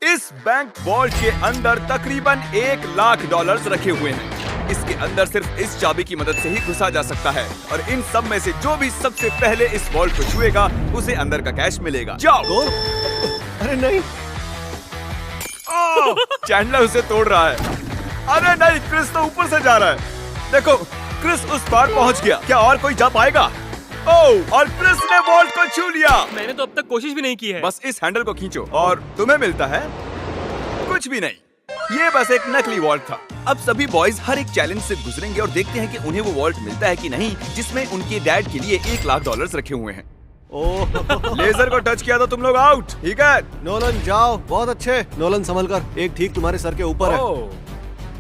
इस bank vault के अंदर तकरीबन $1,00,000 रखे हुए हैं। इसके अंदर सिर्फ इस चाबी की मदद से ही घुसा जा सकता है और इन सब में से जो भी सबसे पहले इस वॉल्ट को छुएगा उसे अंदर का कैश मिलेगा। जाओ। अरे नहीं, चैंडलर उसे तोड़ रहा है। अरे नहीं, क्रिस तो ऊपर से जा रहा है। देखो, क्रिस उस पार पहुंच गया। क्या और कोई जा पाएगा? ओह, और क्रिस ने वॉल्ट को छू लिया। मैंने तो अब तक कोशिश भी नहीं की है। बस इस हैंडल को खींचो और तुम्हें मिलता है कुछ भी नहीं। ये बस एक नकली वॉल्ट था। अब सभी बॉयज हर एक चैलेंज से गुजरेंगे और देखते हैं कि उन्हें वो वॉल्ट मिलता है कि नहीं जिसमें उनके डैड के लिए $1,00,000 रखे हुए हैं। ओह लेजर को टच किया तो तुम लोग आउट। ठीक है, नोलन जाओ, बहुत अच्छे। नोलन संभल कर, एक ठीक तुम्हारे सर के ऊपर है।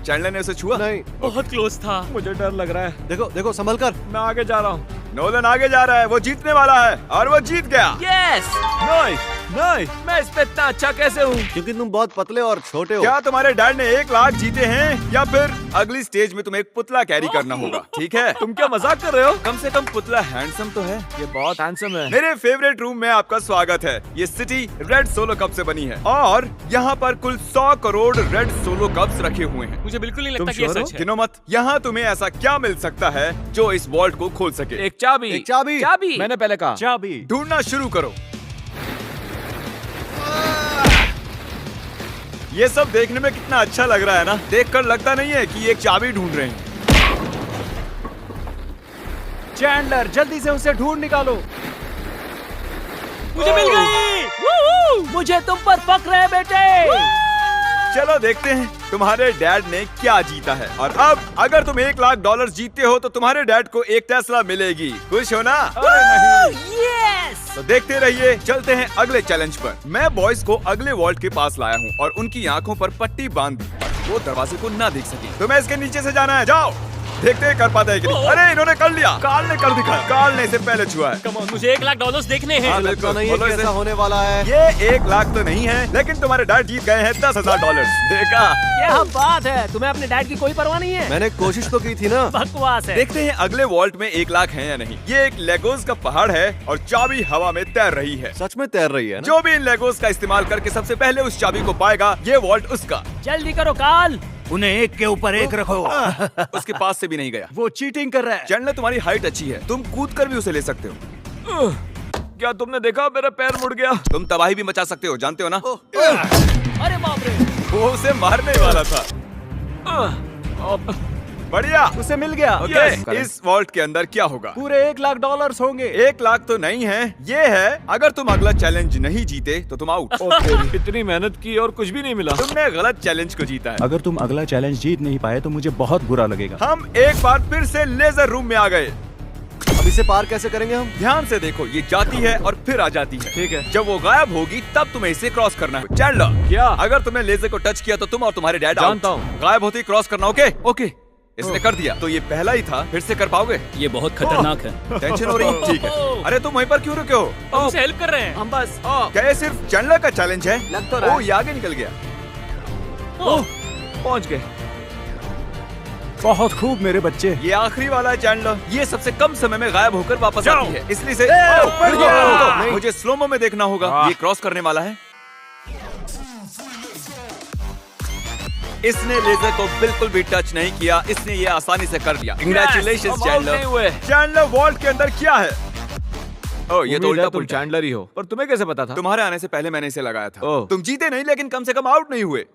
चैंडलर ने उसे छुआ? नहीं, बहुत क्लोज था। मुझे डर लग रहा है। देखो देखो, संभल कर। मैं आगे जा रहा हूँ। नोलन आगे जा रहा है, वो जीतने वाला है और वो जीत गया। यस। नहीं नहीं, मैं इस पे इतना अच्छा कैसे हूँ? क्योंकि तुम बहुत पतले और छोटे हो। क्या तुम्हारे डैड ने $1,00,000 जीते हैं या फिर अगली स्टेज में तुम्हें एक पुतला कैरी करना होगा? ठीक है, तुम क्या मजाक कर रहे हो? कम से कम पुतला हैंडसम तो है। ये बहुत हैंडसम है। मेरे फेवरेट रूम में आपका स्वागत है। ये सिटी रेड सोलो कप से बनी है और यहाँ पर कुल 100 करोड़ रेड सोलो कप्स रखे हुए हैं। मुझे बिल्कुल नहीं तुम लगता कि ये sure हो? सच है। गिनो मत। यहाँ तुम्हें ऐसा क्या मिल सकता है जो इस वॉल्ट को खोल सके? एक चाबी। एक चाबी। चाबी। मैंने पहले कहा चाबी। ढूंढना शुरू करो। ये सब देखने में कितना अच्छा लग रहा है ना? देखकर लगता नहीं है कि ये एक चाबी ढूंढ रहे हैं। चैंडलर, जल्दी से उसे ढूंढ निकालो। मुझे मिल गई। मुझे तुम पर फक्र है बेटे। चलो देखते हैं तुम्हारे डैड ने क्या जीता है। और अब अगर तुम $1,00,000 जीतते हो तो तुम्हारे डैड को एक टेस्ला मिलेगी। खुश हो ना? यस। तो देखते रहिए। चलते हैं अगले चैलेंज पर। मैं बॉयज को अगले वॉल्ट के पास लाया हूँ और उनकी आंखों पर पट्टी बांध दी। वो दरवाजे को ना देख सके। तुम्हें इसके नीचे से जाना है। जाओ, देखते हैं कर पाता है कि नहीं। अरे इन्होंने कर लिया। कार्ल ने कर दिखाया। कार्ल ने इसे पहले छुआ है। कम ऑन, मुझे $1,00,000 देखने हैं। हाँ, लगता नहीं है बोलो कि इसे। ऐसा होने वाला है। ये $1,00,000 तो नहीं है, लेकिन तुम्हारे डैड जीत गए हैं $10,000। देखा? क्या बात है, तुम्हें अपने डैड की कोई परवाह नहीं है? मैंने कोशिश तो की थी ना। बकवास है। देखते हैं अगले वॉल्ट में $1,00,000 है या नहीं। ये एक लेगोस का पहाड़ है और चाबी हवा में तैर रही है। सच में तैर रही है ना? जो भी इन लेगोस का इस्तेमाल करके सबसे पहले उस चाबी को पाएगा, ये वॉल्ट उसका। जल्दी करो कार्ल। उन्हें एक के ऊपर एक रखो। उसके पास से भी नहीं गया। वो चीटिंग कर रहा है। चैंडलर, तुम्हारी हाइट अच्छी है, तुम कूद कर भी उसे ले सकते हो। क्या तुमने देखा मेरा पैर मुड़ गया? तुम तबाही भी मचा सकते हो, जानते हो ना? अरे बाप रे। वो उसे मारने वाला था। बढ़िया, उसे मिल गया। ओके, इस वॉल्ट के अंदर क्या होगा? पूरे $1,00,000 होंगे। $1,00,000 तो नहीं है, ये है अगर तुम अगला चैलेंज नहीं जीते तो तुम आउट। इतनी मेहनत की और कुछ भी नहीं मिला। तुमने गलत चैलेंज को जीता है। अगर तुम अगला चैलेंज जीत नहीं पाए तो मुझे बहुत बुरा लगेगा। हम एक बार फिर से लेजर रूम में आ गए। अब इसे पार कैसे करेंगे हम? ध्यान से देखो, ये जाती है और फिर आ जाती है। ठीक है। जब वो गायब होगी तब तुम्हें इसे क्रॉस करना है। चैंडलर, क्या? अगर तुमने लेजर को टच किया तो तुम और तुम्हारे डैड जानता out। हूँ। गायब होते ही क्रॉस करना। ओके ओके, इसने कर दिया। तो ये पहला ही था, फिर से कर पाओगे? ये बहुत खतरनाक है। टेंशन हो रही? ठीक है। अरे तुम वहीं पर क्यों रुके हो? हम उसे हेल्प कर रहे हैं। हम बस क्या ये सिर्फ चैंडलर का चैलेंज है? लग तो रहा है। ओ, ये आगे निकल गया। पहुंच गए। बहुत खूब मेरे बच्चे। ये आखिरी वाला है चैंडलर। ये सबसे कम समय में गायब होकर वापस जाओ। आती है, इसलिए से बढ़ गया। रुको, मुझे स्लोमो में देखना होगा। ये क्रॉस करने वाला है। इसने लेजर को बिल्कुल भी टच नहीं किया। इसने ये आसानी से कर लिया। Congratulations, हम out नहीं हुए। चैंडलर, वॉल्ट के अंदर क्या है? ओ, ये तो उल्टा तुम पुल्टा। चैंडलर ही हो। पर तुम्हें कैसे पता था? तुम्हारे आने से पहले मैंने इसे लगाया था। ओह। तुम जीते नहीं, लेकिन कम से कम आउट नहीं हुए।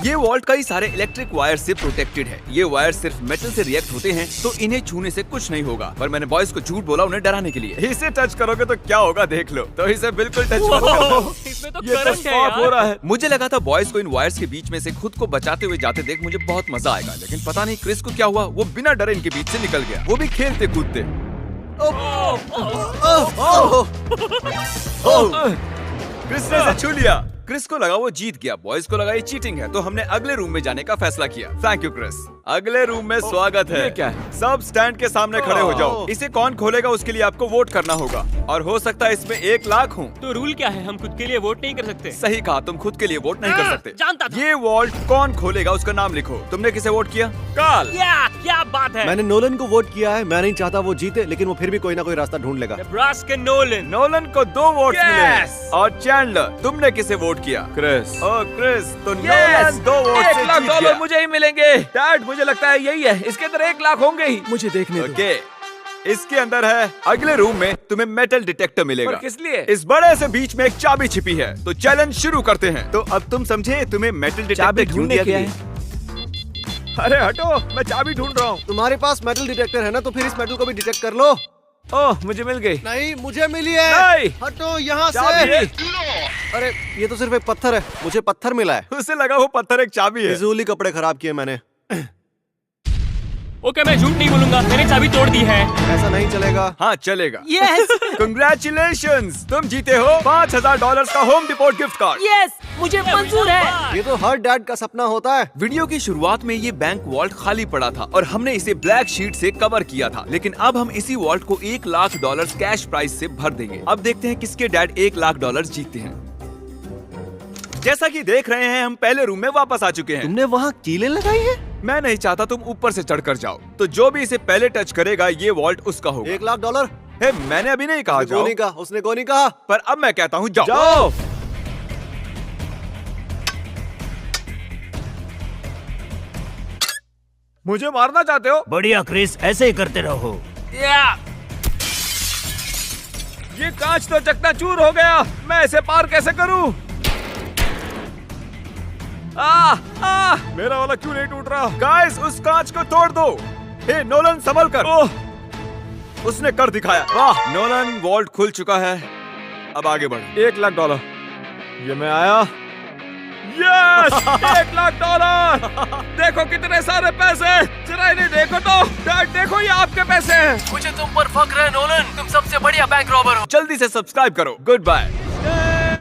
ये वॉल्ट कई सारे इलेक्ट्रिक वायर से प्रोटेक्टेड है। ये वायर सिर्फ मेटल से रिएक्ट होते हैं, तो इन्हें छूने से कुछ नहीं होगा। पर मैंने बॉयज को झूठ बोला उन्हें डराने के लिए। इसे टच करोगे तो क्या होगा देख लो। तो इसे बिल्कुल टच मत करो। इसमें तो ये तो करंट है साफ हो यार। रहा है। मुझे लगा था बॉयज को इन वायर्स के बीच में से खुद को बचाते हुए जाते देख मुझे बहुत मजा आएगा, लेकिन पता नहीं क्रिस को क्या हुआ। वो बिना डरे इनके बीच से निकल गया, वो भी खेलते कूदते। क्रिस ने इसे छू लिया। क्रिस को लगा वो जीत गया, बॉयज को लगा ये चीटिंग है, तो हमने अगले रूम में जाने का फैसला किया। Thank you Chris. अगले रूम में स्वागत है। ये क्या है? सब स्टैंड के सामने खड़े हो जाओ। इसे कौन खोलेगा उसके लिए आपको वोट करना होगा, और हो सकता है इसमें $1,00,000 हो। तो रूल क्या है, हम खुद के लिए वोट नहीं कर सकते? सही कहा, तुम खुद के लिए वोट नहीं कर सकते। जानता था। ये वॉल्ट कौन खोलेगा उसका नाम लिखो। तुमने किसे वोट किया? कार्ल। क्या बात है। मैंने नोलन को वोट किया है। मैं नहीं चाहता वो जीते, लेकिन वो फिर भी कोई ना कोई रास्ता ढूंढ लेगा। Nebraska Nolan. नोलन को 2 वोट्स Yes! मिले। और चैंडलर, तुमने किसे वोट वोट किया। क्रिस। ओ क्रिस, तो Yes! नोलन 2 वोट से $1 लाख जीत गया। मुझे ही मिलेंगे। डैड मुझे लगता है यही है, इसके अंदर 1 लाख होंगे ही। मुझे देखने दो। ओके, इसके अंदर है। अगले रूम में तुम्हें मेटल डिटेक्टर मिलेगा। पर किस लिए? इस बड़े से बीच में एक चाबी छिपी है। तो चैलेंज शुरू करते हैं। तो अब तुम समझे तुम्हें मेटल डिटेक्टर चाबी क्यों ढूंढने दिया क्या गया? है? अरे हटो, मैं चाबी ढूंढ रहा हूँ। तुम्हारे पास मेटल डिटेक्टर है ना, तो फिर इस मेटल को भी डिटेक्ट कर लो। ओह, मुझे मिल गई। नहीं, मुझे मिली है। नहीं। हटो यहाँ चाबी। से। अरे ये तो सिर्फ एक पत्थर है, मुझे पत्थर मिला है। उसे लगा वो पत्थर एक चाबी है। फिजूली कपड़े खराब किए मैंने। ओके, मैं झूठ नहीं बोलूंगा, मैंने चाबी तोड़ दी है। ऐसा नहीं चलेगा। हाँ चलेगा। यस कंग्रेचुलेशंस, तुम जीते हो $5000 का home depot gift card. Yes मुझे मंजूर है। ये तो हर डैड का सपना होता है। वीडियो की शुरुआत में ये बैंक वॉल्ट खाली पड़ा था और हमने इसे ब्लैक शीट से कवर किया था, लेकिन अब हम इसी वॉल्ट को $1 लाख कैश प्राइस से भर देंगे। अब देखते हैं किसके डैड $1 लाख जीतते हैं। जैसा कि देख रहे हैं, हम पहले रूम में वापस आ चुके हैं। तुमने वहाँ कीलें लगाई है? मैं नहीं चाहता तुम ऊपर से चढ़कर जाओ, तो जो भी इसे पहले टच करेगा ये वॉल्ट उसका होगा। $1 लाख। हे, मैंने अभी नहीं कहा जाओ, नहीं कहा, उसने को नहीं कहा। पर अब मैं कहता हूँ जाओ। जाओ। मुझे मारना चाहते हो? बढ़िया क्रिस, ऐसे ही करते रहो। ये कांच तो चकनाचूर हो गया। मैं इसे पार कैसे करूं? मेरा वाला क्यों नहीं टूट रहा? गाइस, उस कांच को तोड़ दो। हे नोलन, संभल कर। ओह, उसने कर दिखाया। वाह, नोलन, वॉल्ट खुल चुका है। अब आगे बढ़ो। $1 लाख। ये मैं आया। यस, $1 लाख। देखो कितने सारे पैसे। जरा इन्हें देखो तो। डैड देखो, ये आपके पैसे हैं। मुझे तुम पर फख्र है नोलन, तुम सबसे बढ़िया बैंक रॉबर हो। जल्दी से सब्सक्राइब करो। Good bye.